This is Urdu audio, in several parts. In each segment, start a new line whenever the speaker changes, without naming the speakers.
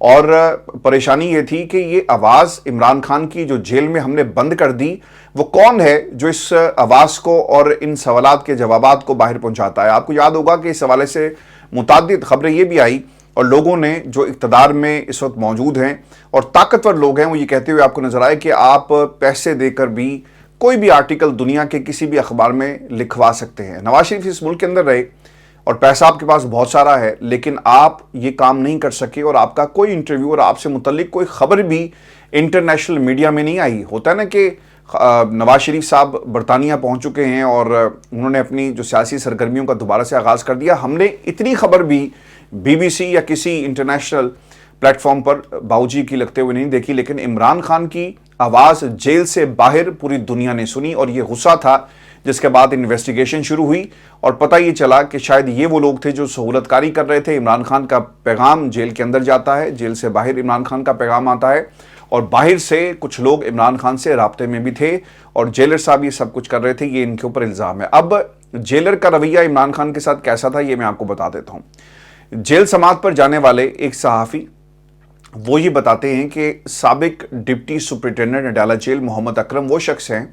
اور پریشانی یہ تھی کہ یہ آواز عمران خان کی جو جیل میں ہم نے بند کر دی، وہ کون ہے جو اس آواز کو اور ان سوالات کے جوابات کو باہر پہنچاتا ہے؟ آپ کو یاد ہوگا کہ اس حوالے سے متعدد خبریں یہ بھی آئی اور لوگوں نے جو اقتدار میں اس وقت موجود ہیں اور طاقتور لوگ ہیں وہ یہ کہتے ہوئے آپ کو نظر آئے کہ آپ پیسے دے کر بھی کوئی بھی آرٹیکل دنیا کے کسی بھی اخبار میں لکھوا سکتے ہیں۔ نواز شریف اس ملک کے اندر رہے اور پیسہ آپ کے پاس بہت سارا ہے، لیکن آپ یہ کام نہیں کر سکے اور آپ کا کوئی انٹرویو اور آپ سے متعلق کوئی خبر بھی انٹرنیشنل میڈیا میں نہیں آئی۔ ہوتا ہے نا کہ نواز شریف صاحب برطانیہ پہنچ چکے ہیں اور انہوں نے اپنی جو سیاسی سرگرمیوں کا دوبارہ سے آغاز کر دیا، ہم نے اتنی خبر بھی بی بی سی یا کسی انٹرنیشنل پلیٹ فارم پر باؤجی کی لگتے ہوئے نہیں دیکھی، لیکن عمران خان کی آواز جیل سے باہر پوری دنیا نے سنی اور یہ غصہ تھا، جس کے بعد انویسٹیگیشن شروع ہوئی اور پتہ یہ چلا کہ شاید یہ وہ لوگ تھے جو سہولت کاری کر رہے تھے۔ عمران خان کا پیغام جیل کے اندر جاتا ہے، جیل سے باہر عمران خان کا پیغام آتا ہے اور باہر سے کچھ لوگ عمران خان سے رابطے میں بھی تھے اور جیلر صاحب یہ سب کچھ کر رہے تھے، یہ ان کے اوپر الزام ہے۔ اب جیلر کا رویہ عمران خان کے ساتھ کیسا تھا یہ میں آپ کو بتا دیتا ہوں۔ جیل سماعت پر جانے والے ایک صحافی وہ یہ بتاتے ہیں کہ سابق ڈپٹی سپرنٹینڈنٹ اڈیالہ جیل محمد اکرم وہ شخص ہیں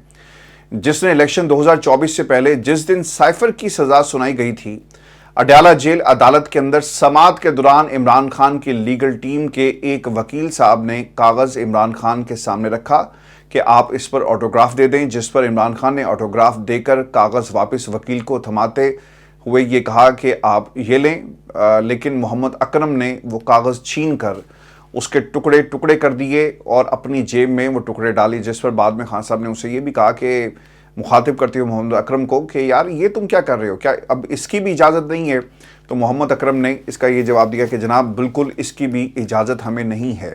جس نے الیکشن 2024 سے پہلے جس دن سائفر کی سزا سنائی گئی تھی، اڈیالہ جیل عدالت کے اندر سماعت کے دوران عمران خان کی لیگل ٹیم کے ایک وکیل صاحب نے کاغذ عمران خان کے سامنے رکھا کہ آپ اس پر آٹوگراف دے دیں، جس پر عمران خان نے آٹوگراف دے کر کاغذ واپس وکیل کو تھماتے ہوئے یہ کہا کہ آپ یہ لیں، لیکن محمد اکرم نے وہ کاغذ چھین کر اس کے ٹکڑے ٹکڑے کر دیے اور اپنی جیب میں وہ ٹکڑے ڈالے، جس پر بعد میں خان صاحب نے اسے یہ بھی کہا کہ مخاطب کرتے ہوئے محمد اکرم کو کہ یار یہ تم کیا کر رہے ہو، کیا اب اس کی بھی اجازت نہیں ہے؟ تو محمد اکرم نے اس کا یہ جواب دیا کہ جناب بالکل اس کی بھی اجازت ہمیں نہیں ہے۔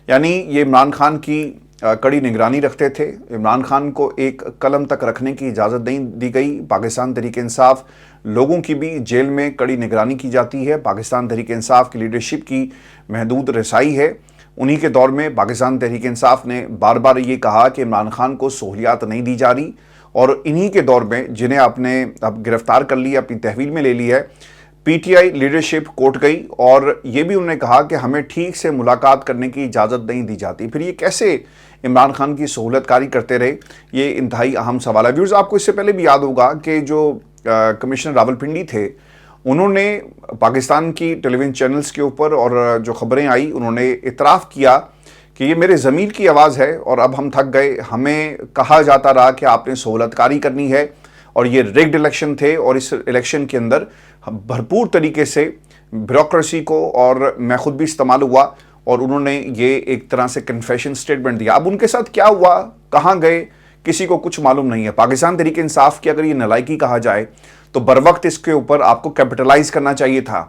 یعنی یہ عمران خان کی کڑی نگرانی رکھتے تھے، عمران خان کو ایک قلم تک رکھنے کی اجازت نہیں دی گئی۔ پاکستان تحریک انصاف لوگوں کی بھی جیل میں کڑی نگرانی کی جاتی ہے، پاکستان تحریک انصاف کی لیڈرشپ کی محدود رسائی ہے۔ انہی کے دور میں پاکستان تحریک انصاف نے بار بار یہ کہا کہ عمران خان کو سہولیات نہیں دی جا رہی، اور انہی کے دور میں جنہیں آپ نے اب گرفتار کر لیا، اپنی تحویل میں لے لی ہے، پی ٹی آئی لیڈرشپ کوٹ گئی اور یہ بھی انہوں نے کہا کہ ہمیں ٹھیک سے ملاقات کرنے کی اجازت نہیں دی جاتی۔ پھر یہ کیسے عمران خان کی سہولت کاری کرتے رہے؟ یہ انتہائی اہم سوال ہے۔ ویورز، آپ کو اس سے پہلے بھی یاد ہوگا کہ جو کمشنر راولپنڈی تھے، انہوں نے پاکستان کی ٹیلی ویژن چینلز کے اوپر اور جو خبریں آئی انہوں نے اعتراف کیا کہ یہ میرے ضمیر کی آواز ہے اور اب ہم تھک گئے، ہمیں کہا جاتا رہا کہ آپ نے سہولت کاری کرنی ہے اور یہ ریگڈ الیکشن تھے اور اس الیکشن کے اندر بھرپور طریقے سے بیوروکریسی کو اور میں خود بھی استعمال ہوا اور انہوں نے یہ ایک طرح سے کنفیشن سٹیٹمنٹ دیا۔ اب ان کے ساتھ کیا ہوا، کہاں گئے، کسی کو کچھ معلوم نہیں ہے۔ پاکستان تحریک انصاف کی اگر یہ نالائکی کہا جائے تو بروقت اس کے اوپر آپ کو کیپٹلائز کرنا چاہیے تھا۔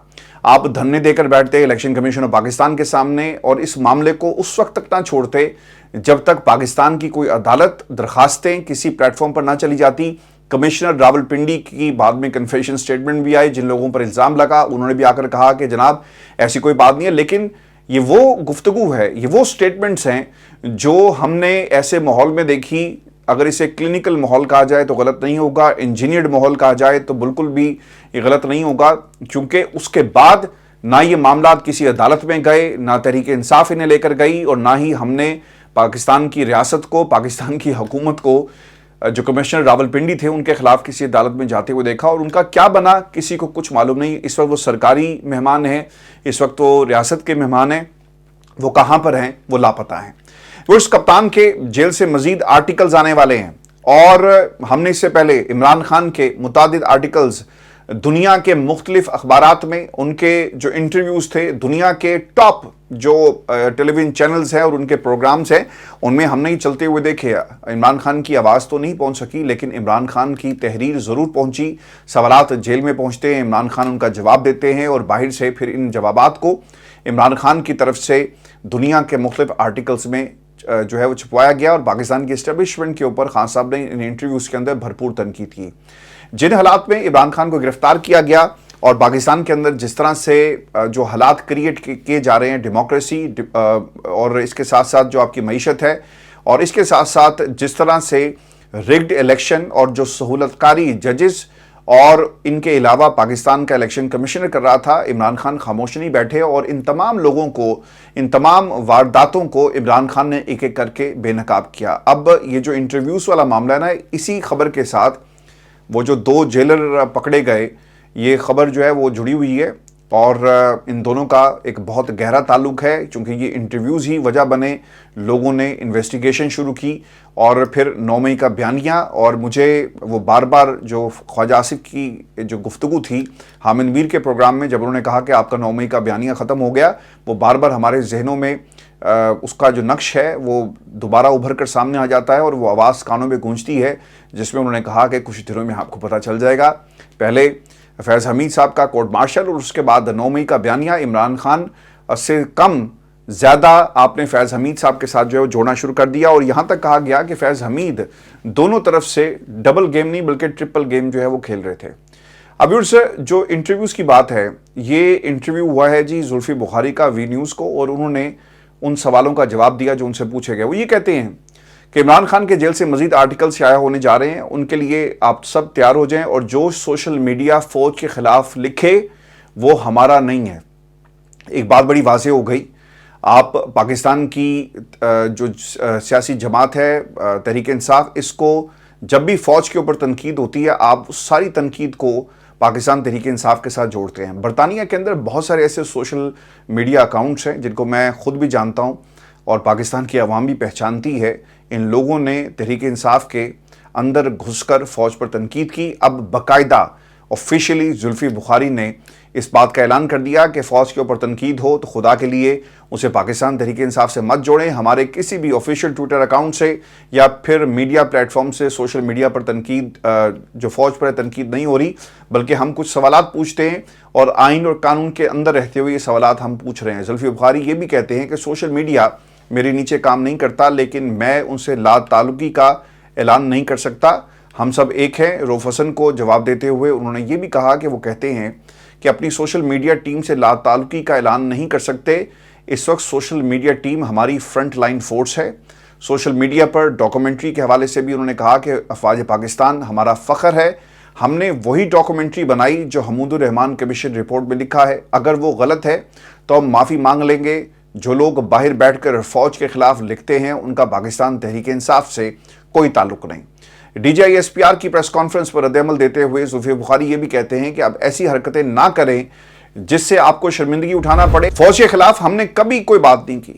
آپ دھرنے دے کر بیٹھتے الیکشن کمیشن آف پاکستان کے سامنے اور اس معاملے کو اس وقت تک نہ چھوڑتے جب تک پاکستان کی کوئی عدالت درخواستیں کسی پلیٹ فارم پر نہ چلی جاتی۔ کمشنر راولپنڈی کی بعد میں کنفیشن سٹیٹمنٹ بھی آئی، جن لوگوں پر الزام لگا انہوں نے بھی آ کر کہا کہ جناب ایسی کوئی بات نہیں ہے، لیکن یہ وہ گفتگو ہے، یہ وہ سٹیٹمنٹس ہیں جو ہم نے ایسے ماحول میں دیکھی۔ اگر اسے کلینکل ماحول کہا جائے تو غلط نہیں ہوگا، انجینئرڈ ماحول کہا جائے تو بالکل بھی یہ غلط نہیں ہوگا، کیونکہ اس کے بعد نہ یہ معاملات کسی عدالت میں گئے، نہ تحریک انصاف انہیں لے کر گئی، اور نہ ہی ہم نے پاکستان کی ریاست کو، پاکستان کی حکومت کو، جو کمشنر راولپنڈی تھے ان کے خلاف کسی عدالت میں جاتے ہوئے دیکھا، اور ان کا کیا بنا کسی کو کچھ معلوم نہیں۔ اس وقت وہ سرکاری مہمان ہیں، اس وقت وہ ریاست کے مہمان ہیں، وہ کہاں پر ہیں وہ لاپتہ ہیں۔ اس کپتان کے جیل سے مزید آرٹیکلز آنے والے ہیں اور ہم نے اس سے پہلے عمران خان کے متعدد آرٹیکلز دنیا کے مختلف اخبارات میں، ان کے جو انٹرویوز تھے دنیا کے ٹاپ جو ٹیلی ویژن چینلز ہیں اور ان کے پروگرامز ہیں، ان میں ہم نے چلتے ہوئے دیکھے۔ عمران خان کی آواز تو نہیں پہنچ سکی، لیکن عمران خان کی تحریر ضرور پہنچی، سوالات جیل میں پہنچتے ہیں، عمران خان ان کا جواب دیتے ہیں اور باہر سے پھر ان جوابات کو عمران خان کی طرف سے دنیا کے مختلف آرٹیکلز میں جو ہے وہ چھپوایا گیا، اور پاکستان کی اسٹیبلشمنٹ کے اوپر خان صاحب نے ان انٹرویوز کے اندر بھرپور تنقید کی۔ جن حالات میں عمران خان کو گرفتار کیا گیا اور پاکستان کے اندر جس طرح سے جو حالات کریٹ کیے جا رہے ہیں، ڈیموکریسی اور اس کے ساتھ ساتھ جو آپ کی معیشت ہے، اور اس کے ساتھ ساتھ جس طرح سے ریگڈ الیکشن اور جو سہولت کاری ججز اور ان کے علاوہ پاکستان کا الیکشن کمشنر کر رہا تھا۔ عمران خان خاموش نہیں بیٹھے اور ان تمام لوگوں کو، ان تمام وارداتوں کو عمران خان نے ایک ایک کر کے بے نقاب کیا۔ اب یہ جو انٹرویوز والا معاملہ ہے نا، اسی خبر کے ساتھ وہ جو 2 جیلر پکڑے گئے، یہ خبر جو ہے وہ جڑی ہوئی ہے اور ان دونوں کا ایک بہت گہرا تعلق ہے، چونکہ یہ انٹرویوز ہی وجہ بنے، لوگوں نے انویسٹیگیشن شروع کی اور پھر 9 مئی کا بیانیہ۔ اور مجھے وہ بار بار جو خواجہ آصف کی جو گفتگو تھی حامد میر کے پروگرام میں، جب انہوں نے کہا کہ آپ کا 9 مئی کا بیانیہ ختم ہو گیا، وہ بار بار ہمارے ذہنوں میں اس کا جو نقش ہے وہ دوبارہ ابھر کر سامنے آ جاتا ہے اور وہ آواز کانوں میں گونجتی ہے، جس میں انہوں نے کہا کہ کچھ دنوں میں آپ کو پتہ چل جائے گا۔ پہلے فیض حمید صاحب کا کورٹ مارشل اور اس کے بعد 9 مئی کا بیانیہ، عمران خان سے کم زیادہ آپ نے فیض حمید صاحب کے ساتھ جو ہے جوڑنا شروع کر دیا اور یہاں تک کہا گیا کہ فیض حمید دونوں طرف سے ڈبل گیم نہیں بلکہ ٹرپل گیم جو ہے وہ کھیل رہے تھے۔ اب جو انٹرویوز کی بات ہے، یہ انٹرویو ہوا ہے جی زلفی بخاری کا وی نیوز کو، اور انہوں نے ان سوالوں کا جواب دیا جو ان سے پوچھے گئے۔ وہ یہ کہتے ہیں کہ عمران خان کے جیل سے مزید آرٹیکل شائع ہونے جا رہے ہیں، ان کے لیے آپ سب تیار ہو جائیں، اور جو سوشل میڈیا فوج کے خلاف لکھے وہ ہمارا نہیں ہے۔ ایک بات بڑی واضح ہو گئی، آپ پاکستان کی جو سیاسی جماعت ہے تحریک انصاف، اس کو جب بھی فوج کے اوپر تنقید ہوتی ہے آپ ساری تنقید کو پاکستان تحریک انصاف کے ساتھ جوڑتے ہیں۔ برطانیہ کے اندر بہت سارے ایسے سوشل میڈیا اکاؤنٹس ہیں جن کو میں خود بھی جانتا ہوں اور پاکستان کی عوام بھی پہچانتی ہے۔ ان لوگوں نے تحریک انصاف کے اندر گھس کر فوج پر تنقید کی۔ اب باقاعدہ آفیشلی زلفی بخاری نے اس بات کا اعلان کر دیا کہ فوج کے اوپر تنقید ہو تو خدا کے لیے اسے پاکستان تحریک انصاف سے مت جوڑیں، ہمارے کسی بھی آفیشیل ٹویٹر اکاؤنٹ سے یا پھر میڈیا پلیٹ فارم سے سوشل میڈیا پر تنقید جو فوج پر تنقید نہیں ہو رہی، بلکہ ہم کچھ سوالات پوچھتے ہیں اور آئین اور قانون کے اندر رہتے ہوئے یہ سوالات ہم پوچھ رہے ہیں۔ زلفی بخاری یہ بھی کہتے ہیں کہ سوشل میڈیا میرے نیچے کام نہیں کرتا، لیکن میں ان سے لا تعلقی کا اعلان نہیں کر سکتا، ہم سب ایک ہیں۔ روف حسن کو جواب دیتے ہوئے انہوں نے یہ بھی کہا کہ وہ کہتے ہیں کہ اپنی سوشل میڈیا ٹیم سے لا تعلقی کا اعلان نہیں کر سکتے، اس وقت سوشل میڈیا ٹیم ہماری فرنٹ لائن فورس ہے۔ سوشل میڈیا پر ڈاکومنٹری کے حوالے سے بھی انہوں نے کہا کہ افواج پاکستان ہمارا فخر ہے، ہم نے وہی ڈاکومنٹری بنائی جو حمود الرحمان کمیشن رپورٹ میں لکھا ہے، اگر وہ غلط ہے تو ہم معافی مانگ لیں گے۔ جو لوگ باہر بیٹھ کر فوج کے خلاف لکھتے ہیں ان کا پاکستان تحریک انصاف سے کوئی تعلق نہیں۔ D G I S P R کی پریس کانفرنس پر رد عمل دیتے ہوئے زلفی بخاری یہ بھی کہتے ہیں کہ اب ایسی حرکتیں نہ کریں جس سے آپ کو شرمندگی اٹھانا پڑے۔ فوج کے خلاف ہم نے کبھی کوئی بات نہیں کی،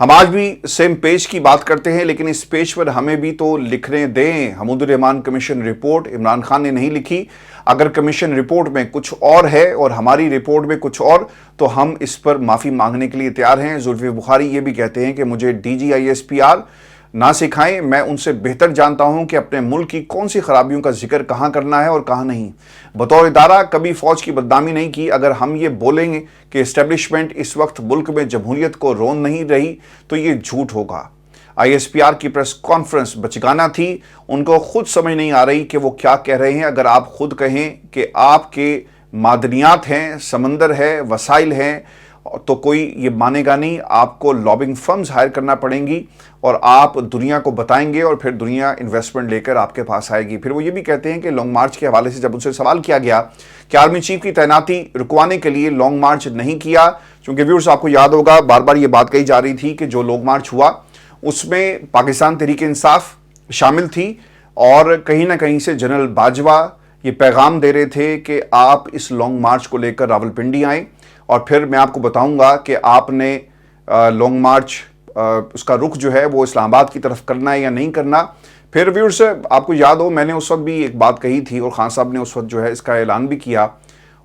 ہم آج بھی سیم پیج کی بات کرتے ہیں، لیکن اس پیج پر ہمیں بھی تو لکھنے دیں۔ حمود الرحمان کمیشن رپورٹ عمران خان نے نہیں لکھی، اگر کمیشن رپورٹ میں کچھ اور ہے اور ہماری رپورٹ میں کچھ اور تو ہم اس پر معافی مانگنے کے لیے تیار ہیں۔ زلفی بخاری یہ بھی کہتے ہیں کہ مجھے D G I S P R نہ سکھائیں، میں ان سے بہتر جانتا ہوں کہ اپنے ملک کی کون سی خرابیوں کا ذکر کہاں کرنا ہے اور کہاں نہیں۔ بطور ادارہ کبھی فوج کی بدنامی نہیں کی، اگر ہم یہ بولیں گے کہ اسٹیبلشمنٹ اس وقت ملک میں جمہوریت کو رون نہیں رہی تو یہ جھوٹ ہوگا۔ آئی ایس پی آر کی پریس کانفرنس بچگانہ تھی، ان کو خود سمجھ نہیں آ رہی کہ وہ کیا کہہ رہے ہیں۔ اگر آپ خود کہیں کہ آپ کے معدنیات ہیں، سمندر ہے، وسائل ہیں، تو کوئی یہ مانے گا نہیں، آپ کو لابنگ فرمز ہائر کرنا پڑیں گی اور آپ دنیا کو بتائیں گے اور پھر دنیا انویسٹمنٹ لے کر آپ کے پاس آئے گی۔ پھر وہ یہ بھی کہتے ہیں کہ لانگ مارچ کے حوالے سے جب ان سے سوال کیا گیا کہ آرمی چیف کی تعیناتی رکوانے کے لیے لانگ مارچ نہیں کیا، چونکہ ویورز آپ کو یاد ہوگا بار بار یہ بات کہی جا رہی تھی کہ جو لانگ مارچ ہوا اس میں پاکستان تحریک انصاف شامل تھی اور کہیں نہ کہیں سے جنرل باجوہ یہ پیغام دے رہے تھے کہ آپ اس لانگ مارچ کو لے کر راولپنڈی آئیں اور پھر میں آپ کو بتاؤں گا کہ آپ نے لانگ مارچ اس کا رخ جو ہے وہ اسلام آباد کی طرف کرنا ہے یا نہیں کرنا۔ پھر ویورز آپ کو یاد ہو میں نے اس وقت بھی ایک بات کہی تھی اور خان صاحب نے اس وقت جو ہے اس کا اعلان بھی کیا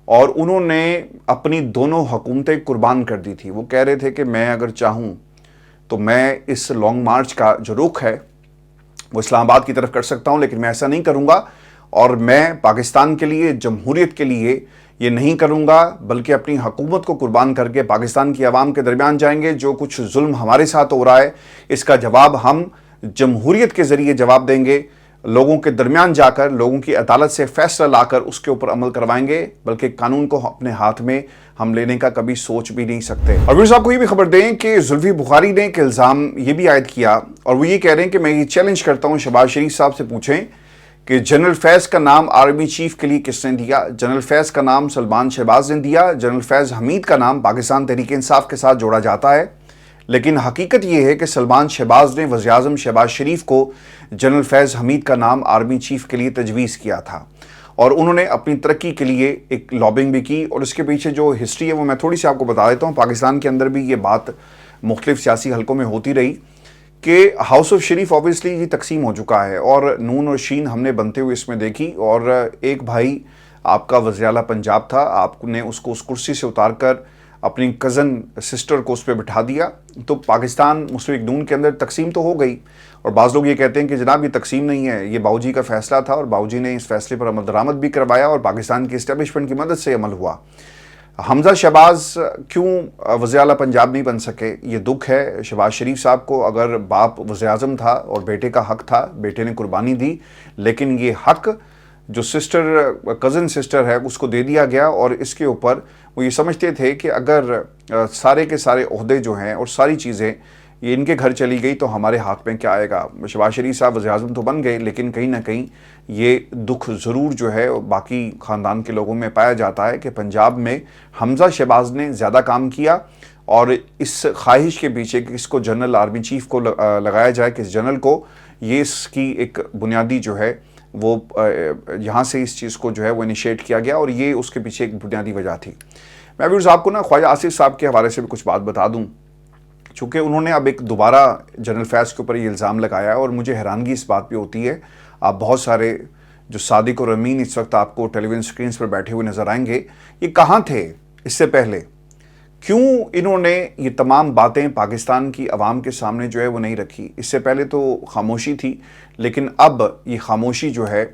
اور انہوں نے اپنی دونوں حکومتیں قربان کر دی تھی۔ وہ کہہ رہے تھے کہ میں اگر چاہوں تو میں اس لانگ مارچ کا جو رخ ہے وہ اسلام آباد کی طرف کر سکتا ہوں، لیکن میں ایسا نہیں کروں گا اور میں پاکستان کے لیے، جمہوریت کے لیے یہ نہیں کروں گا، بلکہ اپنی حکومت کو قربان کر کے پاکستان کی عوام کے درمیان جائیں گے۔ جو کچھ ظلم ہمارے ساتھ ہو رہا ہے اس کا جواب ہم جمہوریت کے ذریعے جواب دیں گے، لوگوں کے درمیان جا کر لوگوں کی عدالت سے فیصلہ لا کر اس کے اوپر عمل کروائیں گے، بلکہ قانون کو اپنے ہاتھ میں ہم لینے کا کبھی سوچ بھی نہیں سکتے۔ اور ویورز آپ کو یہ بھی خبر دیں کہ زلفی بخاری نے ایک الزام یہ بھی عائد کیا اور وہ یہ کہہ رہے ہیں کہ میں یہ چیلنج کرتا ہوں شہباز شریف صاحب سے پوچھیں کہ جنرل فیض کا نام آرمی چیف کے لیے کس نے دیا؟ جنرل فیض کا نام سلمان شہباز نے دیا۔ جنرل فیض حمید کا نام پاکستان تحریک انصاف کے ساتھ جوڑا جاتا ہے، لیکن حقیقت یہ ہے کہ سلمان شہباز نے وزیر اعظم شہباز شریف کو جنرل فیض حمید کا نام آرمی چیف کے لیے تجویز کیا تھا، اور انہوں نے اپنی ترقی کے لیے ایک لابنگ بھی کی، اور اس کے پیچھے جو ہسٹری ہے وہ میں تھوڑی سی آپ کو بتا دیتا ہوں۔ پاکستان کے اندر بھی یہ بات مختلف سیاسی حلقوں میں ہوتی رہی کہ ہاؤس آف شریف آبویسلی یہ تقسیم ہو چکا ہے، اور نون اور شین ہم نے بنتے ہوئے اس میں دیکھی، اور ایک بھائی آپ کا وزیر اعلیٰ پنجاب تھا، آپ نے اس کو اس کرسی سے اتار کر اپنی کزن سسٹر کو اس پہ بٹھا دیا، تو پاکستان مسلم لیگ نون کے اندر تقسیم تو ہو گئی۔ اور بعض لوگ یہ کہتے ہیں کہ جناب یہ تقسیم نہیں ہے، یہ باؤ جی کا فیصلہ تھا، اور باؤ جی نے اس فیصلے پر عمل درآمد بھی کروایا اور پاکستان کی اسٹیبلشمنٹ کی مدد سے عمل ہوا۔ حمزہ شہباز کیوں وزیر اعلیٰ پنجاب نہیں بن سکے؟ یہ دکھ ہے شہباز شریف صاحب کو۔ اگر باپ وزیر اعظم تھا اور بیٹے کا حق تھا، بیٹے نے قربانی دی، لیکن یہ حق جو کزن سسٹر ہے اس کو دے دیا گیا، اور اس کے اوپر وہ یہ سمجھتے تھے کہ اگر سارے کے سارے عہدے جو ہیں اور ساری چیزیں یہ ان کے گھر چلی گئی تو ہمارے ہاتھ میں کیا آئے گا۔ شہباز شریف صاحب وزیر اعظم تو بن گئے، لیکن کہیں نہ کہیں یہ دکھ ضرور جو ہے باقی خاندان کے لوگوں میں پایا جاتا ہے کہ پنجاب میں حمزہ شہباز نے زیادہ کام کیا، اور اس خواہش کے پیچھے کہ اس کو جنرل آرمی چیف کو لگایا جائے کہ اس جنرل کو، یہ اس کی ایک بنیادی جو ہے وہ یہاں سے اس چیز کو جو ہے وہ انیشیٹ کیا گیا، اور یہ اس کے پیچھے ایک بنیادی وجہ تھی۔ میں بھی آپ کو خواجہ آصف صاحب کے حوالے سے بھی کچھ بات بتا دوں، چونکہ انہوں نے اب ایک دوبارہ جنرل فیض کے اوپر یہ الزام لگایا ہے، اور مجھے حیرانگی اس بات پہ ہوتی ہے۔ آپ بہت سارے جو صادق اور امین اس وقت آپ کو ٹیلی ویژن سکرینز پر بیٹھے ہوئے نظر آئیں گے، یہ کہاں تھے اس سے پہلے؟ کیوں انہوں نے یہ تمام باتیں پاکستان کی عوام کے سامنے جو ہے وہ نہیں رکھی؟ اس سے پہلے تو خاموشی تھی، لیکن اب یہ خاموشی جو ہے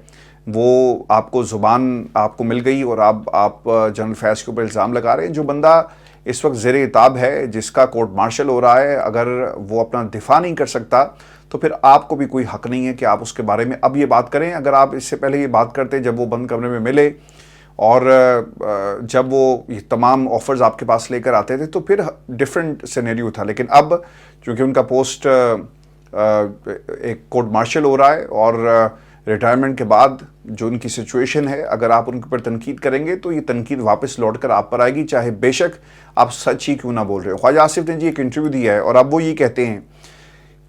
وہ آپ کو زبان آپ کو مل گئی، اور آپ جنرل فیض کے اوپر الزام لگا رہے ہیں۔ جو بندہ اس وقت زیر عتاب ہے، جس کا کورٹ مارشل ہو رہا ہے، اگر وہ اپنا دفاع نہیں کر سکتا تو پھر آپ کو بھی کوئی حق نہیں ہے کہ آپ اس کے بارے میں اب یہ بات کریں۔ اگر آپ اس سے پہلے یہ بات کرتے جب وہ بند کمرے میں ملے اور جب وہ یہ تمام آفرز آپ کے پاس لے کر آتے تھے، تو پھر ڈیفرنٹ سینیریو تھا، لیکن اب چونکہ ان کا پوسٹ ایک کورٹ مارشل ہو رہا ہے، اور ریٹائرمنٹ کے بعد جو ان کی سچویشن ہے، اگر آپ ان پر تنقید کریں گے تو یہ تنقید واپس لوٹ کر آپ پر آئے گی، چاہے بے شک آپ سچ ہی کیوں نہ بول رہے ہو۔ خواجہ آصف نے جی ایک انٹرویو دیا ہے، اور اب وہ یہ کہتے ہیں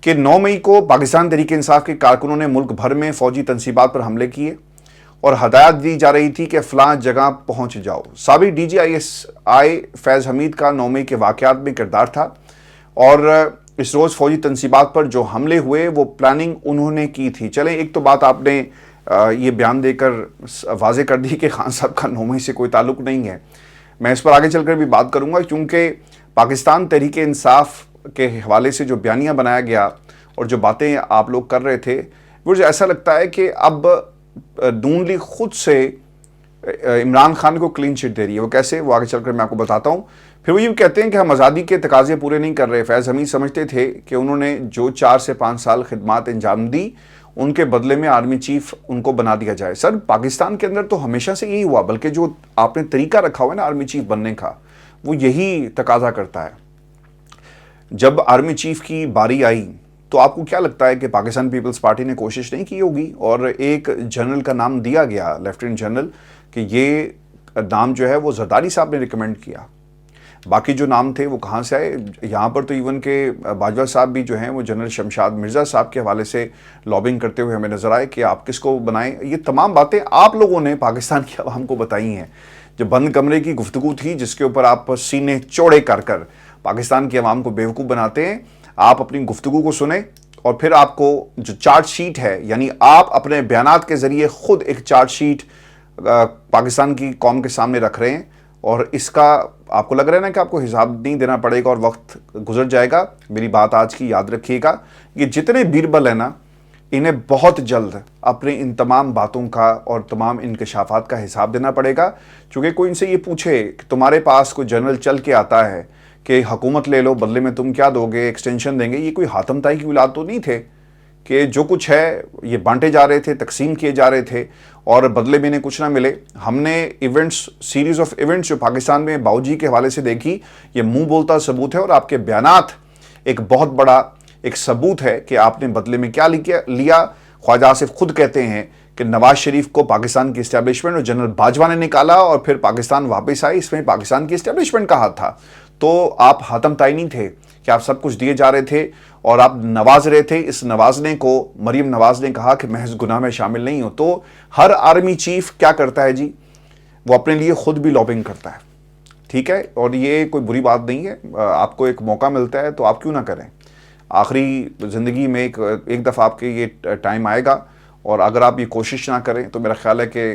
کہ 9 مئی کو پاکستان تحریک انصاف کے کارکنوں نے ملک بھر میں فوجی تنصیبات پر حملے کیے، اور ہدایت دی جا رہی تھی کہ فلاں جگہ پہنچ جاؤ۔ سابق ڈی جی آئی فیض حمید کا 9 مئی کے واقعات میں کردار تھا، اور اس روز فوجی تنصیبات پر جو حملے ہوئے وہ پلاننگ انہوں نے کی تھی۔ چلیں ایک تو بات آپ نے یہ بیان دے کر واضح کر دی کہ خان صاحب کا 9 مئی سے کوئی تعلق نہیں ہے۔ میں اس پر آگے چل کر بھی بات کروں گا، کیونکہ پاکستان تحریک انصاف کے حوالے سے جو بیانیہ بنایا گیا اور جو باتیں آپ لوگ کر رہے تھے، مجھے ایسا لگتا ہے کہ اب نون لیگ خود سے عمران خان کو کلین چٹ دے رہی ہے۔ وہ کیسے؟ وہ آگے چل کر میں آپ کو بتاتا ہوں۔ پھر وہ یہ کہتے ہیں کہ ہم آزادی کے تقاضے پورے نہیں کر رہے۔ فیض حمید سمجھتے تھے کہ انہوں نے جو 4 سے 5 سال خدمات انجام دی، ان کے بدلے میں آرمی چیف ان کو بنا دیا جائے۔ سر پاکستان کے اندر تو ہمیشہ سے یہی ہوا، بلکہ جو آپ نے طریقہ رکھا ہوا ہے نا آرمی چیف بننے کا، وہ یہی تقاضا کرتا ہے۔ جب آرمی چیف کی باری آئی تو آپ کو کیا لگتا ہے کہ پاکستان پیپلز پارٹی نے کوشش نہیں کی ہوگی؟ اور ایک جنرل کا نام دیا گیا، لیفٹیننٹ جنرل، کہ یہ نام جو ہے وہ زرداری صاحب نے ریکمینڈ کیا۔ باقی جو نام تھے وہ کہاں سے آئے؟ یہاں پر تو ایون کہ باجوہ صاحب بھی جو ہیں وہ جنرل شمشاد مرزا صاحب کے حوالے سے لابنگ کرتے ہوئے ہمیں نظر آئے کہ آپ کس کو بنائیں۔ یہ تمام باتیں آپ لوگوں نے پاکستان کی عوام کو بتائی ہیں۔ جو بند کمرے کی گفتگو تھی جس کے اوپر آپ سینے چوڑے کر کر پاکستان کی عوام کو بیوقوف بناتے ہیں، آپ اپنی گفتگو کو سنیں، اور پھر آپ کو جو چارٹ شیٹ ہے، یعنی آپ اپنے بیانات کے ذریعے خود ایک چارٹ شیٹ پاکستان کی قوم کے سامنے رکھ رہے ہیں، اور اس کا آپ کو لگ رہا ہے نا کہ آپ کو حساب نہیں دینا پڑے گا اور وقت گزر جائے گا۔ میری بات آج کی یاد رکھیے گا، یہ جتنے بیربل ہیں نا، انہیں بہت جلد اپنے ان تمام باتوں کا اور تمام انکشافات کا حساب دینا پڑے گا۔ چونکہ کوئی ان سے یہ پوچھے کہ تمہارے پاس کوئی جنرل چل کے آتا ہے کہ حکومت لے لو، بدلے میں تم کیا دو گے، ایکسٹینشن دیں گے، یہ کوئی حاتم طائی کی اولاد تو نہیں تھے کہ جو کچھ ہے یہ بانٹے جا رہے تھے، تقسیم کیے جا رہے تھے، اور بدلے میں انہیں کچھ نہ ملے۔ ہم نے ایونٹس، سیریز آف ایونٹس جو پاکستان میں باؤ جی کے حوالے سے دیکھی، یہ منہ بولتا ثبوت ہے، اور آپ کے بیانات ایک بہت بڑا ایک ثبوت ہے کہ آپ نے بدلے میں کیا لیا۔ خواجہ آصف خود کہتے ہیں کہ نواز شریف کو پاکستان کی اسٹیبلشمنٹ اور جنرل باجوہ نے نکالا اور پھر پاکستان واپس آئی، اس میں پاکستان کی اسٹیبلشمنٹ کا ہاتھ تھا. تو آپ حاتم طائی نہیں تھے کہ آپ سب کچھ دیے جا رہے تھے اور آپ نواز رہے تھے. اس نوازنے کو مریم نواز نے کہا کہ محض گناہ میں شامل نہیں ہو. تو ہر آرمی چیف کیا کرتا ہے جی؟ وہ اپنے لیے خود بھی لابنگ کرتا ہے. ٹھیک ہے، اور یہ کوئی بری بات نہیں ہے. آپ کو ایک موقع ملتا ہے تو آپ کیوں نہ کریں. آخری زندگی میں ایک دفعہ آپ کے یہ ٹائم آئے گا، اور اگر آپ یہ کوشش نہ کریں تو میرا خیال ہے کہ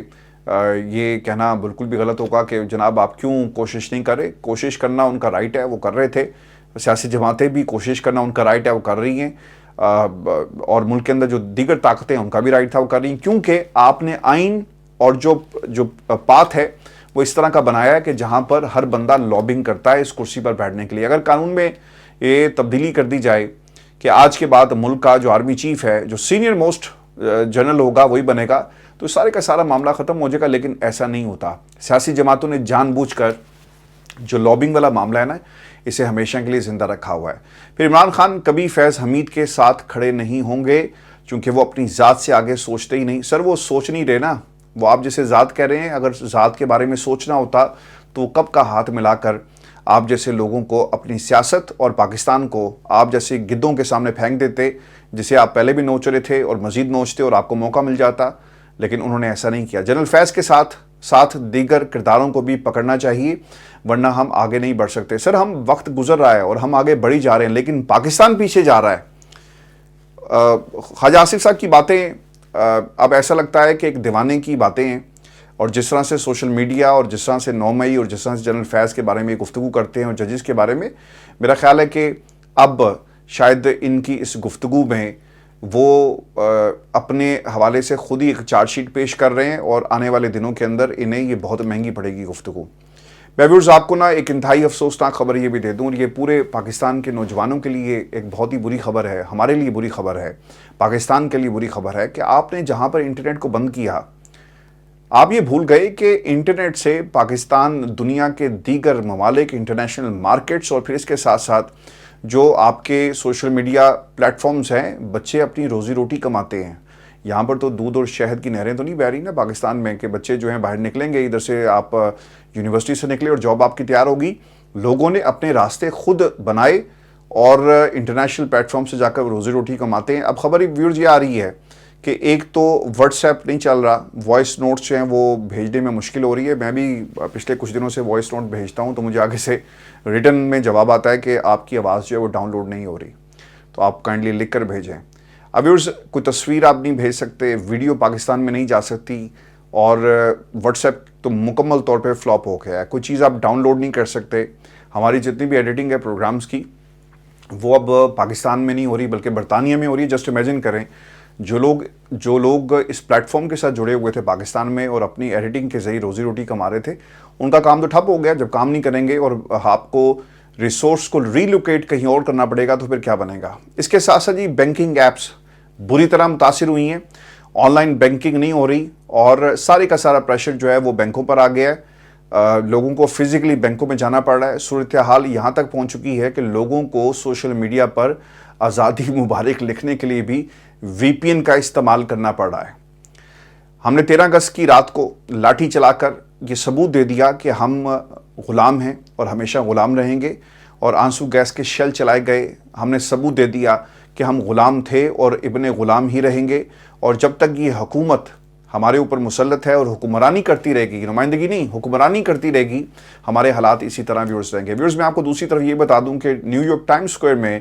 یہ کہنا بالکل بھی غلط ہوگا کہ جناب آپ کیوں کوشش نہیں کریں. کوشش کرنا ان کا رائٹ ہے، وہ کر رہے تھے. سیاسی جماعتیں بھی کوشش کرنا ان کا رائٹ ہے، وہ کر رہی ہیں. اور ملک کے اندر جو دیگر طاقتیں ہیں ان کا بھی رائٹ تھا، وہ کر رہی ہیں. کیونکہ آپ نے آئین اور جو پاتھ ہے وہ اس طرح کا بنایا ہے کہ جہاں پر ہر بندہ لابنگ کرتا ہے اس کرسی پر بیٹھنے کے لیے. اگر قانون میں یہ تبدیلی کر دی جائے کہ آج کے بعد ملک کا جو آرمی چیف ہے، جو سینئر موسٹ جنرل ہوگا وہی بنے گا، تو سارے کا سارا معاملہ ختم ہو جائے گا. لیکن ایسا نہیں ہوتا. سیاسی جماعتوں نے جان بوجھ کر جو لابنگ والا معاملہ ہے نا، اسے ہمیشہ کے لیے زندہ رکھا ہوا ہے. پھر عمران خان کبھی فیض حمید کے ساتھ کھڑے نہیں ہوں گے چونکہ وہ اپنی ذات سے آگے سوچتے ہی نہیں. سر وہ سوچ نہیں رہے نا. وہ آپ جیسے ذات کہہ رہے ہیں، اگر ذات کے بارے میں سوچنا ہوتا تو وہ کب کا ہاتھ ملا کر آپ جیسے لوگوں کو اپنی سیاست اور پاکستان کو آپ جیسے گدوں کے سامنے پھینک دیتے، جسے آپ پہلے بھی نوچ رہے تھے اور مزید نوچتے اور آپ کو موقع مل جاتا. لیکن انہوں نے ایسا نہیں کیا. جنرل فیض کے ساتھ دیگر کرداروں کو بھی پکڑنا چاہیے، ورنہ ہم آگے نہیں بڑھ سکتے. سر ہم وقت گزر رہا ہے اور ہم آگے بڑھی جا رہے ہیں، لیکن پاکستان پیچھے جا رہا ہے. خواجہ آصف صاحب کی باتیں اب ایسا لگتا ہے کہ ایک دیوانے کی باتیں ہیں. اور جس طرح سے سوشل میڈیا اور جس طرح سے 9 مئی اور جس طرح سے جنرل فیض کے بارے میں گفتگو کرتے ہیں اور ججز کے بارے میں، میرا خیال ہے کہ اب شاید ان کی اس گفتگو میں وہ اپنے حوالے سے خود ہی ایک چارج شیٹ پیش کر رہے ہیں، اور آنے والے دنوں کے اندر انہیں یہ بہت مہنگی پڑے گی گفتگو. ویورز آپ کو نا ایک انتہائی افسوسناک خبر یہ بھی دے دوں، اور یہ پورے پاکستان کے نوجوانوں کے لیے ایک بہت ہی بری خبر ہے. ہمارے لیے بری خبر ہے، پاکستان کے لیے بری خبر ہے کہ آپ نے جہاں پر انٹرنیٹ کو بند کیا، آپ یہ بھول گئے کہ انٹرنیٹ سے پاکستان دنیا کے دیگر ممالک، انٹرنیشنل مارکیٹس اور پھر اس کے ساتھ ساتھ جو آپ کے سوشل میڈیا پلیٹ فارمز ہیں، بچے اپنی روزی روٹی کماتے ہیں. یہاں پر تو دودھ اور شہد کی نہریں تو نہیں بہہ رہی نا پاکستان میں کہ بچے جو ہیں باہر نکلیں گے، ادھر سے آپ یونیورسٹی سے نکلے اور جاب آپ کی تیار ہوگی. لوگوں نے اپنے راستے خود بنائے اور انٹرنیشنل پلیٹ فارم سے جا کر روزی روٹی کماتے ہیں. اب خبر ویورز یہ آ رہی ہے کہ ایک تو واٹس ایپ نہیں چل رہا، وائس نوٹس جو ہیں وہ بھیجنے میں مشکل ہو رہی ہے. میں بھی پچھلے کچھ دنوں سے وائس نوٹ بھیجتا ہوں تو مجھے آگے سے ریٹن میں جواب آتا ہے کہ آپ کی آواز جو ہے وہ ڈاؤن لوڈ نہیں ہو رہی، تو آپ کائنڈلی لکھ کر بھیجیں. اب ویورز کوئی تصویر آپ نہیں بھیج سکتے، ویڈیو پاکستان میں نہیں جا سکتی، اور واٹس ایپ تو مکمل طور پہ فلاپ ہو گیا ہے. کوئی چیز آپ ڈاؤن لوڈ نہیں کر سکتے. ہماری جتنی بھی ایڈیٹنگ ہے پروگرامز کی وہ اب پاکستان میں نہیں ہو رہی بلکہ برطانیہ میں ہو رہی ہے. جسٹ امیجن کریں، جو لوگ اس پلیٹ فارم کے ساتھ جڑے ہوئے تھے پاکستان میں اور اپنی ایڈیٹنگ کے ذریعے روزی روٹی کما رہے تھے، ان کا کام تو ٹھپ ہو گیا. جب کام نہیں کریں گے اور آپ کو ریسورس کو ریلوکیٹ کہیں اور کرنا پڑے گا تو پھر کیا بنے گا. اس کے ساتھ ساتھ بینکنگ ایپس بری طرح متاثر ہوئی ہیں. آن لائن بینکنگ نہیں ہو رہی اور سارے کا سارا پریشر جو ہے وہ بینکوں پر آ گیا ہے. لوگوں کو فزیکلی بینکوں میں جانا پڑ رہا ہے. صورتحال یہاں تک پہنچ چکی ہے کہ لوگوں کو سوشل میڈیا پر آزادی مبارک لکھنے کے لیے بھی وی پی این کا استعمال کرنا پڑ رہا ہے. ہم نے 13 اگست کی رات کو لاٹھی چلا کر یہ ثبوت دے دیا کہ ہم غلام ہیں اور ہمیشہ غلام رہیں گے، اور آنسو گیس کے شیل چلائے گئے. ہم نے ثبوت دے دیا کہ ہم غلام تھے اور ابن غلام ہی رہیں گے، اور جب تک یہ حکومت ہمارے اوپر مسلط ہے اور حکمرانی کرتی رہے گی، نمائندگی نہیں حکمرانی کرتی رہے گی، ہمارے حالات اسی طرح ویورز رہیں گے. ویورز میں آپ کو دوسری طرف یہ بتا دوں کہ نیو یارک ٹائمز اسکوائر میں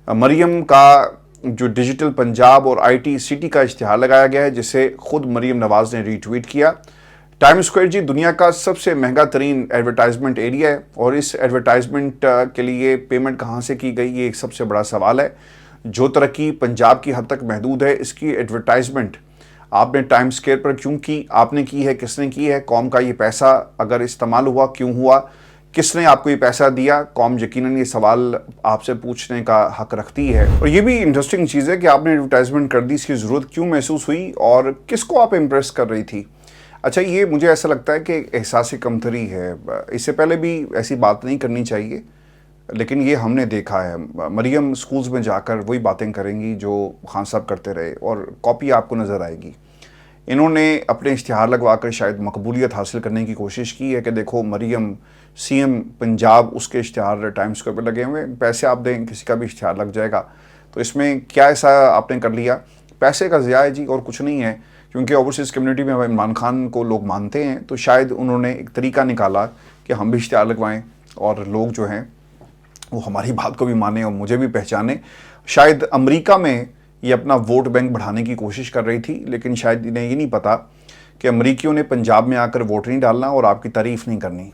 مریم کا جو ڈیجیٹل پنجاب اور آئی ٹی سٹی کا اشتہار لگایا گیا ہے، جسے خود مریم نواز نے ری ٹویٹ کیا. ٹائمز اسکوائر جی دنیا کا سب سے مہنگا ترین ایڈورٹائزمنٹ ایریا ہے، اور اس ایڈورٹائزمنٹ کے لیے پیمنٹ کہاں سے کی گئی، یہ ایک سب سے بڑا سوال ہے. جو ترقی پنجاب کی حد تک محدود ہے، اس کی ایڈورٹائزمنٹ آپ نے ٹائمز اسکوائر پر کیوں کی؟ آپ نے کی ہے، کس نے کی ہے؟ قوم کا یہ پیسہ اگر استعمال ہوا کیوں ہوا؟ کس نے آپ کو یہ پیسہ دیا؟ قوم یقیناً یہ سوال آپ سے پوچھنے کا حق رکھتی ہے. اور یہ بھی انٹرسٹنگ چیز ہے کہ آپ نے ایڈورٹائزمنٹ کر دی، اس کی ضرورت کیوں محسوس ہوئی اور کس کو آپ امپریس کر رہی تھی؟ اچھا، یہ مجھے ایسا لگتا ہے کہ احساس کمتری ہے. اس سے پہلے بھی ایسی بات نہیں کرنی چاہیے، لیکن یہ ہم نے دیکھا ہے. مریم سکولز میں جا کر وہی باتیں کریں گی جو خان صاحب کرتے رہے، اور کاپی آپ کو نظر آئے گی. انہوں نے اپنے اشتہار لگوا کر شاید مقبولیت حاصل کرنے کی کوشش کی ہے کہ دیکھو مریم سی ایم پنجاب، اس کے اشتہار ٹائمز اسکوائر پہ لگے ہوئے، پیسے آپ دیں کسی کا بھی اشتہار لگ جائے گا۔ تو اس میں کیا ایسا آپ نے کر لیا؟ پیسے کا ضیاع ہے جی، اور کچھ نہیں ہے، کیونکہ اوورسیز کمیونٹی میں عمران خان کو لوگ مانتے ہیں، تو شاید انہوں نے ایک طریقہ نکالا کہ ہم بھی اشتہار لگوائیں اور لوگ جو ہیں وہ ہماری بات کو بھی مانیں اور مجھے بھی پہچانیں۔ شاید امریکہ میں یہ اپنا ووٹ بینک بڑھانے کی کوشش کر رہی تھی، لیکن شاید انہیں یہ نہیں پتا کہ امریکیوں نے پنجاب میں آ کر ووٹ نہیں ڈالنا اور آپ کی تعریف نہیں کرنی۔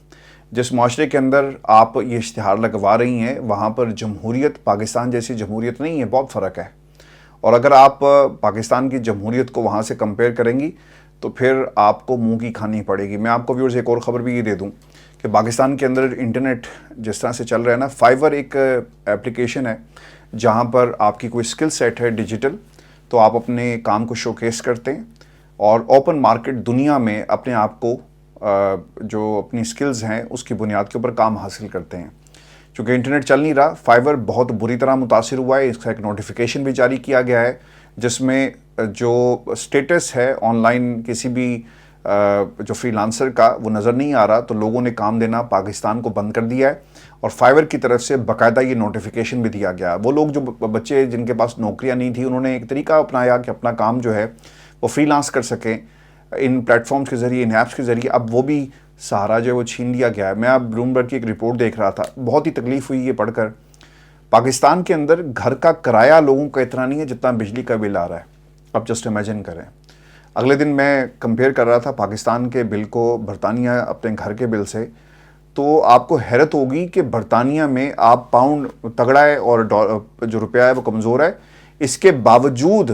جس معاشرے کے اندر آپ یہ اشتہار لگوا رہی ہیں وہاں پر جمہوریت پاکستان جیسی جمہوریت نہیں ہے، بہت فرق ہے، اور اگر آپ پاکستان کی جمہوریت کو وہاں سے کمپیئر کریں گی تو پھر آپ کو منہ کی کھانی پڑے گی۔ میں آپ کو ویورز ایک اور خبر بھی یہ دے دوں کہ پاکستان کے اندر انٹرنیٹ جس طرح سے چل رہا ہے نا، فائیور ایک اپلیکیشن ہے جہاں پر آپ کی کوئی سکل سیٹ ہے ڈیجیٹل، تو آپ اپنے کام کو شوکیس کرتے ہیں اور اوپن مارکیٹ دنیا میں اپنے آپ کو جو اپنی سکلز ہیں اس کی بنیاد کے اوپر کام حاصل کرتے ہیں۔ چونکہ انٹرنیٹ چل نہیں رہا، فائیور بہت بری طرح متاثر ہوا ہے، اس کا ایک نوٹیفیکیشن بھی جاری کیا گیا ہے جس میں جو سٹیٹس ہے آن لائن کسی بھی جو فری لانسر کا وہ نظر نہیں آ رہا، تو لوگوں نے کام دینا پاکستان کو بند کر دیا ہے، اور فائیور کی طرف سے باقاعدہ یہ نوٹیفیکیشن بھی دیا گیا۔ وہ لوگ جو بچے جن کے پاس نوکریاں نہیں تھیں، انہوں نے ایک طریقہ اپنایا کہ اپنا کام جو ہے وہ فری لانس کر سکیں ان پلیٹ فارمز کے ذریعے، ان ایپس کے ذریعے۔ اب وہ بھی سہارا جو ہے وہ چھین لیا گیا ہے۔ میں اب بلومبرگ کی ایک رپورٹ دیکھ رہا تھا، بہت ہی تکلیف ہوئی یہ پڑھ کر۔ پاکستان کے اندر گھر کا کرایہ لوگوں کا اتنا نہیں ہے جتنا بجلی کا بل آ رہا ہے، اب جسٹ امیجن کریں۔ اگلے دن میں کمپیئر کر رہا تھا پاکستان کے بل کو برطانیہ اپنے گھر کے بل سے، تو آپ کو حیرت ہوگی کہ برطانیہ میں آپ پاؤنڈ تگڑا ہے اور جو روپیہ ہے وہ کمزور ہے، اس کے باوجود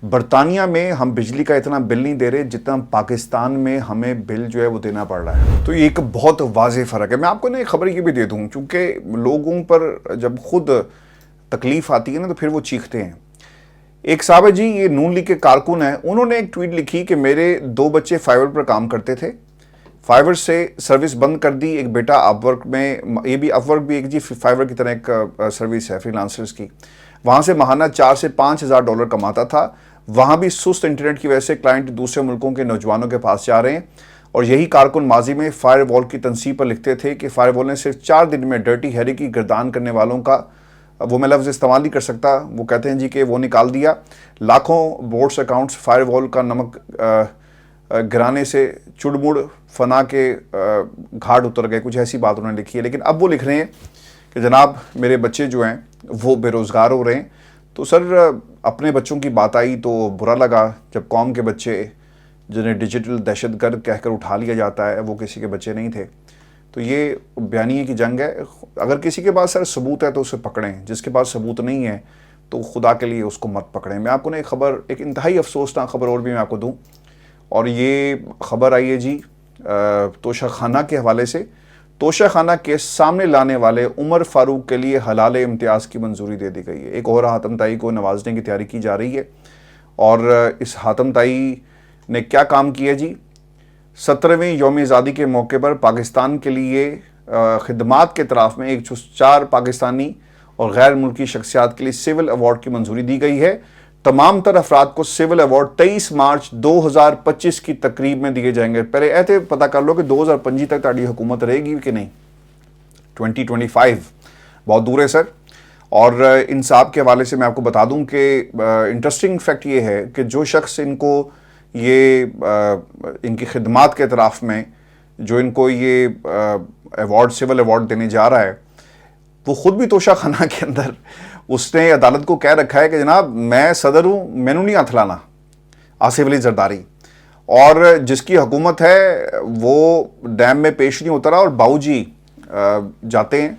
برطانیہ میں ہم بجلی کا اتنا بل نہیں دے رہے جتنا پاکستان میں ہمیں بل جو ہے وہ دینا پڑ رہا ہے۔ تو یہ ایک بہت واضح فرق ہے۔ میں آپ کو ایک خبر یہ بھی دے دوں، چونکہ لوگوں پر جب خود تکلیف آتی ہے نا تو پھر وہ چیختے ہیں۔ ایک صاحب جی، یہ نون لیگ کے کارکن ہیں، انہوں نے ایک ٹویٹ لکھی کہ میرے 2 بچے فائیور پر کام کرتے تھے، فائیور سے سروس بند کر دی، ایک بیٹا اپ ورک میں، یہ بھی اپ ورک بھی ایک جی فائیور کی طرح ایک سروس ہے فری لانسرز کی، وہاں سے ماہانہ 4 سے 5 ہزار ڈالر کماتا تھا، وہاں بھی سست انٹرنیٹ کی وجہ سے کلائنٹ دوسرے ملکوں کے نوجوانوں کے پاس جا رہے ہیں۔ اور یہی کارکن ماضی میں فائر وال کی تنصیب پر لکھتے تھے کہ فائر وال نے صرف 4 دن میں ڈرٹی ہیری کی گردان کرنے والوں کا، وہ میں لفظ استعمال نہیں کر سکتا، وہ کہتے ہیں جی کہ وہ نکال دیا، لاکھوں بورڈز اکاؤنٹس فائر وال کا نمک گرانے سے چڑمڑ فنا کے گھاٹ اتر گئے، کچھ ایسی بات انہوں نے لکھی ہے۔ لیکن اب وہ لکھ رہے ہیں کہ جناب میرے بچے جو ہیں وہ بے روزگار ہو رہے ہیں۔ تو سر اپنے بچوں کی بات آئی تو برا لگا جب قوم کے بچے جنہیں ڈیجیٹل دہشت گرد کہہ کر اٹھا لیا جاتا ہے وہ کسی کے بچے نہیں تھے۔ تو یہ بیانیے کی جنگ ہے، اگر کسی کے پاس سر ثبوت ہے تو اسے پکڑیں، جس کے پاس ثبوت نہیں ہے تو خدا کے لیے اس کو مت پکڑیں۔ میں آپ کو ایک خبر، ایک انتہائی افسوسناک خبر اور بھی میں آپ کو دوں، اور یہ خبر آئی ہے جی توشہ خانہ کے حوالے سے۔ توشہ خانہ کے سامنے لانے والے عمر فاروق کے لیے حلال امتیاز کی منظوری دے دی گئی ہے۔ ایک اور حاتم طائی کو نوازنے کی تیاری کی جا رہی ہے، اور اس حاتم طائی نے کیا کام کیا جی؟ 17ویں یوم آزادی کے موقع پر پاکستان کے لیے خدمات کے اطراف میں 104 پاکستانی اور غیر ملکی شخصیات کے لیے سول ایوارڈ کی منظوری دی گئی ہے۔ تمام تر افراد کو سول ایوارڈ 23 مارچ 2025 کی تقریب میں دیے جائیں گے۔ پہلے ایسے پتہ کر لو کہ 2025 تک تاڑی حکومت رہے گی کہ نہیں، 2025 بہت دور ہے سر۔ اور انصاف کے حوالے سے میں آپ کو بتا دوں کہ انٹرسٹنگ فیکٹ یہ ہے کہ جو شخص ان کو یہ ان کی خدمات کے اطراف میں جو ان کو یہ ایوارڈ سول ایوارڈ دینے جا رہا ہے، وہ خود بھی توشہ خانہ کے اندر اس نے عدالت کو کہہ رکھا ہے کہ جناب میں صدر ہوں، میں نے نہیں ہاتھ لانا، آصف علی زرداری، اور جس کی حکومت ہے وہ ڈیم میں پیش نہیں اترا، اور باؤ جی جاتے ہیں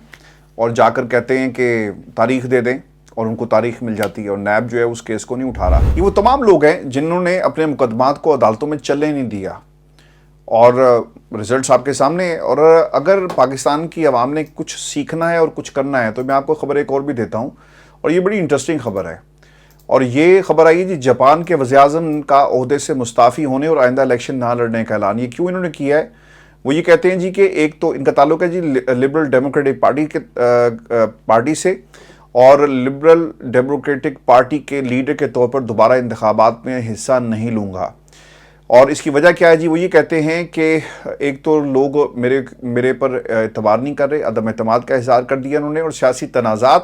اور جا کر کہتے ہیں کہ تاریخ دے دیں، اور ان کو تاریخ مل جاتی ہے، اور نیب جو ہے اس کیس کو نہیں اٹھا رہا۔ یہ وہ تمام لوگ ہیں جنہوں نے اپنے مقدمات کو عدالتوں میں چلنے نہیں دیا، اور رزلٹس آپ کے سامنے ہیں۔ اور اگر پاکستان کی عوام نے کچھ سیکھنا ہے اور کچھ کرنا ہے تو میں آپ کو خبر ایک اور بھی دیتا ہوں، اور یہ بڑی انٹرسٹنگ خبر ہے، اور یہ خبر آئی ہے جی جاپان کے وزیر اعظم کا عہدے سے مستعفی ہونے اور آئندہ الیکشن نہ لڑنے کا اعلان۔ یہ کیوں انہوں نے کیا ہے؟ وہ یہ کہتے ہیں جی کہ ایک تو ان کا تعلق ہے جی لبرل ڈیموکریٹک پارٹی سے، اور لبرل ڈیموکریٹک پارٹی کے لیڈر کے طور پر دوبارہ انتخابات میں حصہ نہیں لوں گا۔ اور اس کی وجہ کیا ہے جی؟ وہ یہ کہتے ہیں کہ ایک تو لوگ میرے پر اعتبار نہیں کر رہے، عدم اعتماد کا اظہار کر دیا انہوں نے، اور سیاسی تنازعات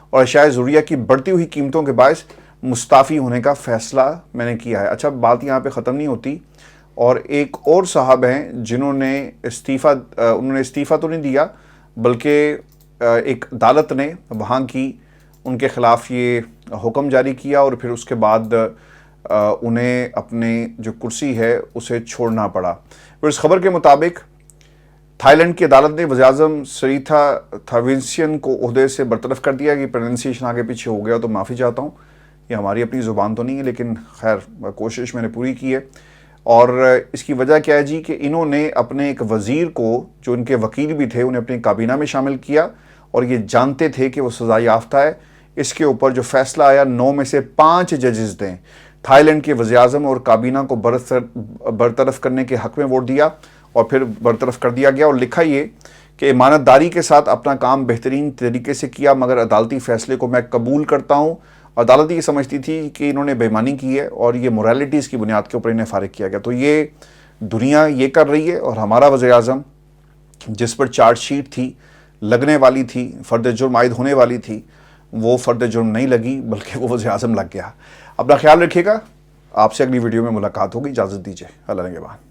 اور اشیاء ضروریہ کی بڑھتی ہوئی قیمتوں کے باعث مستعفی ہونے کا فیصلہ میں نے کیا ہے۔ اچھا، بات یہاں پہ ختم نہیں ہوتی، اور ایک اور صاحب ہیں جنہوں نے انہوں نے استعفیٰ تو نہیں دیا، بلکہ ایک عدالت نے وہاں کی ان کے خلاف یہ حکم جاری کیا، اور پھر اس کے بعد انہیں اپنے جو کرسی ہے اسے چھوڑنا پڑا۔ پھر اس خبر کے مطابق تھائی لینڈ کی عدالت نے وزیر اعظم سریتھا تھاوینسین کو عہدے سے برطرف کر دیا۔ کہ پروننسیشن آگے پیچھے ہو گیا تو معافی چاہتا ہوں، یہ ہماری اپنی زبان تو نہیں ہے، لیکن خیر کوشش میں نے پوری کی ہے۔ اور اس کی وجہ کیا ہے جی؟ کہ انہوں نے اپنے ایک وزیر کو، جو ان کے وکیل بھی تھے، انہیں اپنی کابینہ میں شامل کیا، اور یہ جانتے تھے کہ وہ سزا یافتہ ہے۔ اس کے اوپر جو فیصلہ آیا 9 میں سے 5 ججز نے تھائی لینڈ کے وزیر اعظم اور کابینہ کو برطرف کرنے کے حق میں ووٹ دیا، اور پھر برطرف کر دیا گیا، اور لکھا یہ کہ امانت داری کے ساتھ اپنا کام بہترین طریقے سے کیا، مگر عدالتی فیصلے کو میں قبول کرتا ہوں۔ عدالت یہ سمجھتی تھی کہ انہوں نے بے ایمانی کی ہے، اور یہ موریلٹیز کی بنیاد کے اوپر انہیں فارغ کیا گیا۔ تو یہ دنیا یہ کر رہی ہے، اور ہمارا وزیر اعظم جس پر چارج شیٹ تھی، لگنے والی تھی، فرد جرم عائد ہونے والی تھی، وہ فرد جرم نہیں لگی، بلکہ وہ وزیر اعظم لگ گیا۔ اپنا خیال رکھیے گا، آپ سے اگلی ویڈیو میں ملاقات ہوگی۔ اجازت دیجیے، اللہ نگہبان۔